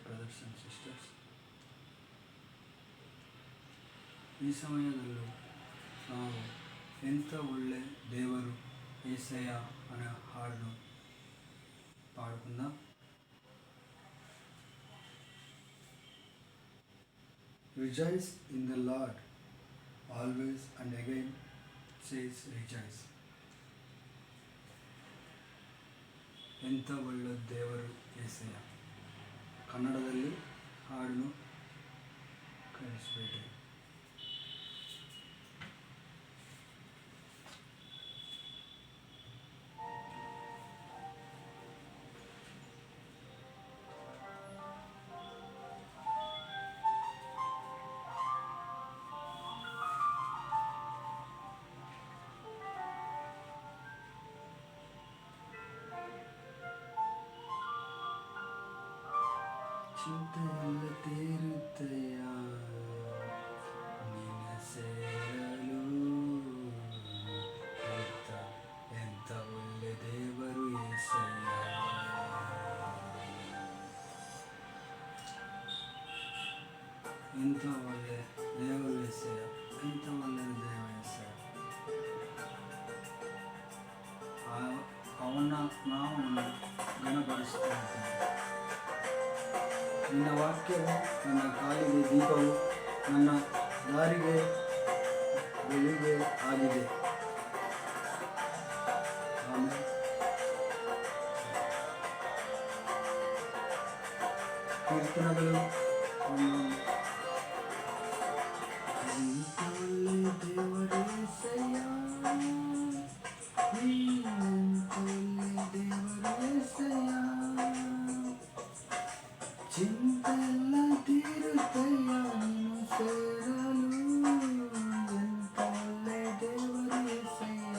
Brothers and sisters, ಈ ಸಮಯದಲ್ಲೂ ನಾವು ಎಂಥ ಒಳ್ಳೆ ದೇವರು యేసయ్య అనే ಹಾಡನ್ನು ಪಾడుకుందాం. Rejoice in the Lord always, and again says rejoice. ಎಂಥ ಒಳ್ಳೆ ದೇವರು యేసయ్య. ಕನ್ನಡದಲ್ಲಿ ಹಾಡನ್ನು ಕಳಿಸಬೇಡಿ. ಚಿಂತೆಯೆಲ್ಲ ತೀರುತ್ತಯ್ಯ ನಿನ್ನ ಸೇರಲು, ಎಂಥ ಒಳ್ಳೆ ದೇವರು యేసయ్య. ಎಂಥ ಒಳ್ಳೆ ದೇವರು యేసయ్య, ಎಂಥ ಒಳ್ಳೆ ದೇವ యేసయ్య. ಅವನ್ನ ನಾವು ಗಣಪಡಿಸ್ತಾ ಇದ್ದೇವೆ. ನಿನ್ನ ವಾಕ್ಯವು ನನ್ನ ಕಾಲಿಗೆ ದೀಪವು, ನನ್ನ ದಾರಿಗೆ ಬೆಳಗ್ಗೆ ಆಗಿದೆ. ಆಮೇಲೆ ಕೀರ್ತನೆಗಳು ದೇವರೇ యేసయ్య, ಚಿಂತೆಲ್ಲ ತೀರುತ್ತಯ್ಯ ನೀನು ಸೇರಲು, ಎಂಥ ಒಳ್ಳೆ ದೇವರು యేసయ్య.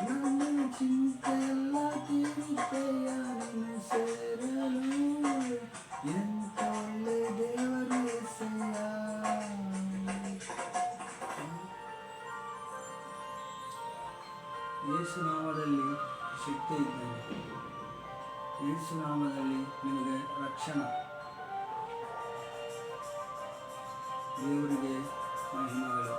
ನನ್ನ ಚಿಂತೆಲ್ಲ ತೀರುತ್ತಯ್ಯ ನೀನು ಸೇರಲು, ಎಂಥ ಒಳ್ಳೆ ದೇವರು యేసయ్య. ಯೇಸುನಾಮದಲ್ಲಿ ಶಕ್ತಿ ಇದ್ದಾನೆ. ಯೇಸುನಾಮದಲ್ಲಿ ನಿಮಗೆ ರಕ್ಷಣೆ. ದೇವರಿಗೆ ಮಹಿಮೆಗಳು.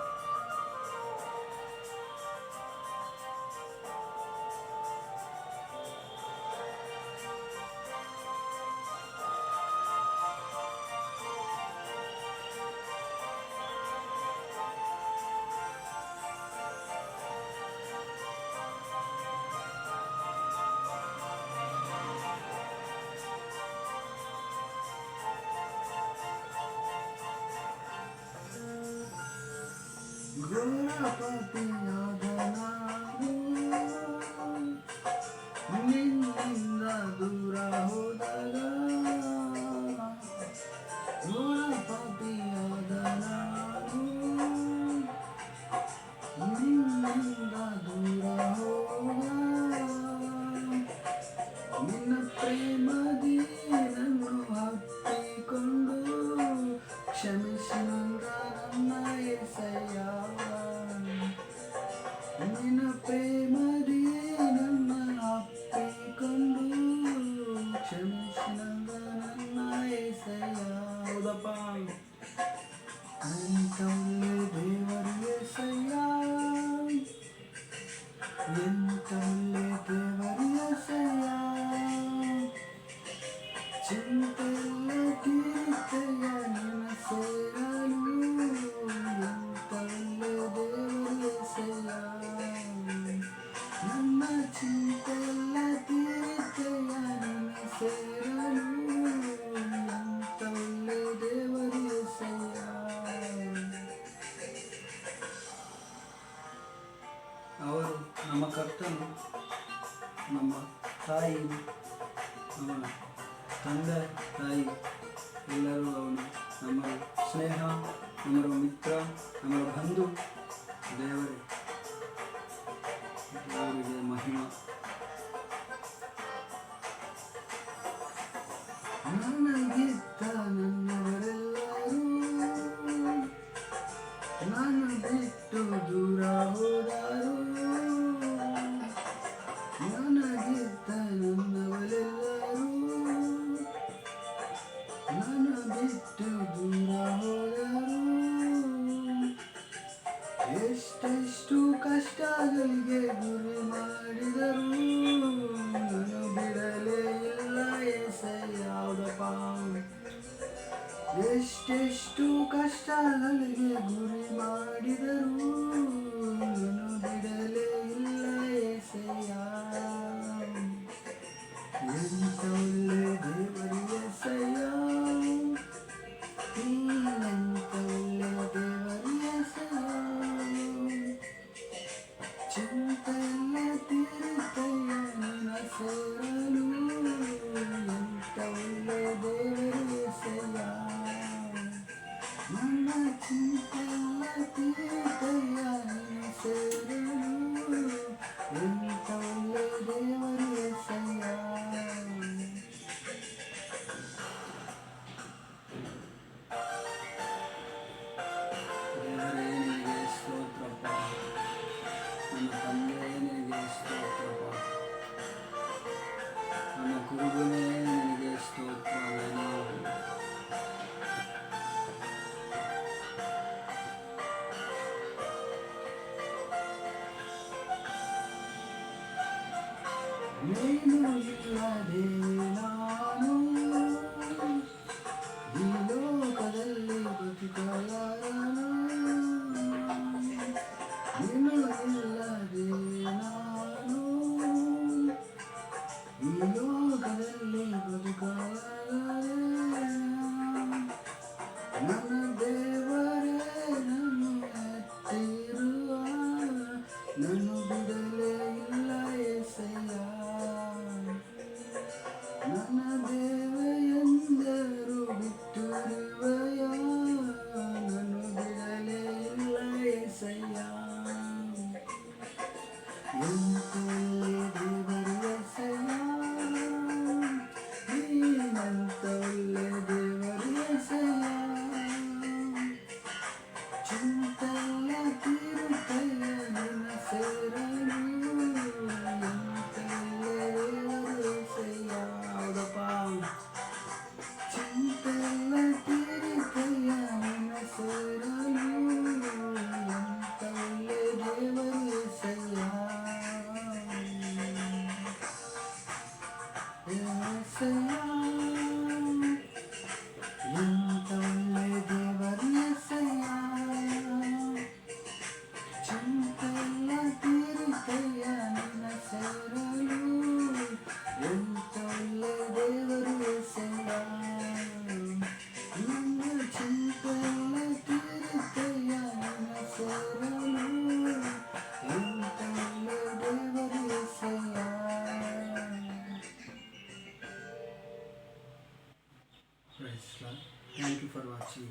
ಘೋರ ಪಾಪಿಯಾದ ನಾನು ನಿನ್ನಿಂದ ದೂರ ಹೋದಾಗ, ಘೋರ ಪಾಪಿಯಾದ ನಾನು ನಿನ್ನಿಂದ ದೂರ ಹೋದಾಗ, ನಿನ್ನ ಪ್ರೇಮದಿ ನನ್ನು ಹತ್ತಿಕೊಂಡು ಕ್ಷಮಿಸಿದ ನನ್ನ యేసయ్య. ನಿನ್ನ ಪ್ರೇಮದಿ ನನ್ನ ಅಪ್ಪಿಕೊಂಡು ಕ್ಷಮಿಸಿದ ನನ್ನ యేసయ్య. ಹೌದಪ್ಪ, ಎಂಥ ಒಳ್ಳೆ ದೇವರು యేసయ్య, ಎಂಥ ಒಳ್ಳೆ ದೇವರು యేసయ్య. ಚಿಂತೆಲ್ಲ ತೀರುತ್ತಯ್ಯ ನಿನ್ನ ಸೇರಲು, ಎಂಥ ಒಳ್ಳೆ ದೇವರು యేసయ్ಯ. ನನ್ನ ಚಿಂತೆಲ್ಲ ತೀರುತ್ತಯ್ಯ ನಿನ್ನ ಸೇರಲು, ಎಂಥ ಒಳ್ಳೆ ದೇವರು యేసయ్ಯ. ಅವರು ನಮ್ಮ ಕರ್ತನು, ನಮ್ಮ ತಾಯಿ, ಅವನ ತಂದೆ ತಾಯಿ ಎಲ್ಲರೂ ಅವನು ನಮ್ಮ ಸ್ನೇಹ, ನಮ್ಮ ಮಿತ್ರ, ನಮ್ಮ ಬಂಧು. ದೇವರಿಗೆ ಮಹಿಮಾ. ನನಗಿತ್ತ ನನ್ನವರೆಲ್ಲರೂ ನನ್ನ ಬಿಟ್ಟು ದೂರ ಹೋದರು, ನನಗಿತ್ತ ನನ್ನವರೆಲ್ಲರೂ ಎಷ್ಟೆಷ್ಟು ಕಷ್ಟಗಳಿಗೆ ಗುರಿ ಮಾಡಿದರು ನಾನು ಬಿಡಲೇ ಇಲ್ಲ ಏಸಯ್ಯ. ಎಂತ ಒಳ್ಳೆ ದೇವರು ಏಸಯ್ಯ, ನೀನೆಂತ ಒಳ್ಳೆ ದೇವರು ಏಸಯ್ಯ. ಚಿಂತೆಲ್ಲ ತೀರುತ್ತಯ್ಯ ನಿನ್ನ ಸೇರಲು, ಎಂತ ಒಳ್ಳೆ ದೇವರು ಏಸಯ್ಯ. ನನ್ನ ಚಿಂತೆಲ್ಲ ತೀರುತ್ತಯ್ಯ ನಿನ್ನ ಸೇರಲು, ಎಂತ ಒಳ್ಳೆ ದೇವರು ಏಸಯ್ಯ. ದೇವರೇ ನಿನಗೆ ಸ್ತೋತ್ರಪ್ಪ, ನನ್ನ ತಂದೆ ನಿನಗೆ ಸ್ತೋತ್ರಪ್ಪ, ನನ್ನ ಕುರುಬನೇ ನಿನಗೆ ಸ್ತೋತ್ರವೇನು. ನೀನು ಇಲ್ಲದೆ ನಾನು ಈ ಲೋಕದಲ್ಲಿ ಬದುಕಲಾರನು. ನೀನು ಇಲ್ಲದೆ ನಾನು ಈ ಲೋಕದಲ್ಲಿ ಬದುಕಲಾರೆ. ನನ್ನ ದೇವರೇ ನಾನು ಎತ್ತಿರುವ, ನಾನು ಬಿಡಲೇ ಇಲ್ಲ ಏಸಯ್ಯ. ನನ್ನ ದೇವ ಎಂದರು ಬಿಟ್ಟಿರುವೆಯ, ನಾನು ಬಿಡಲೇ ಇಲ್ಲ ಏಸಯ್ಯ. ಎಂತ ಒಳ್ಳೆ ದೇವರು ಏಸಯ್ಯ, ನೀನೆಂತ ಒಳ್ಳೆ ದೇವರು ಏಸಯ್ಯ. ಚಿಂತೆಲ್ಲ ತೀರುತ್ತಯ್ಯ ನಿನ್ನ ಸೇರಲು, ಎಂತ ಒಳ್ಳೆ ದೇವರು ಏಸಯ್ಯ. ಹೌದಪ್ಪ, ಚಿಂತೆಲ್ಲ ತೀರುತ್ತಯ್ಯ ನಿನ್ನ ಸೇರಲು, ಎಂತ ಒಳ್ಳೆ ದೇವರು ಏಸಯ್ಯ. ಏಸಯ್ಯ, ಎಂತ ಒಳ್ಳೆ ದೇವರು ಏಸಯ್ಯ. ಚಿಂತೆಲ್ಲ ತೀರುತ್ತಯ್ಯ ನಿನ್ನ ಸೇರಲು, ಎಂತ ಒಳ್ಳೆ ದೇವರು ಏಸಯ್ಯ. ನನ್ನ ಚಿಂತೆಲ್ಲ ತೀರುತ್ತಯ್ಯ ನಿನ್ನ ಸೇರಲು, ಎಂತ ಒಳ್ಳೆ ದೇವರು ಏಸಯ್ಯ. Praise God. Thank you for watching.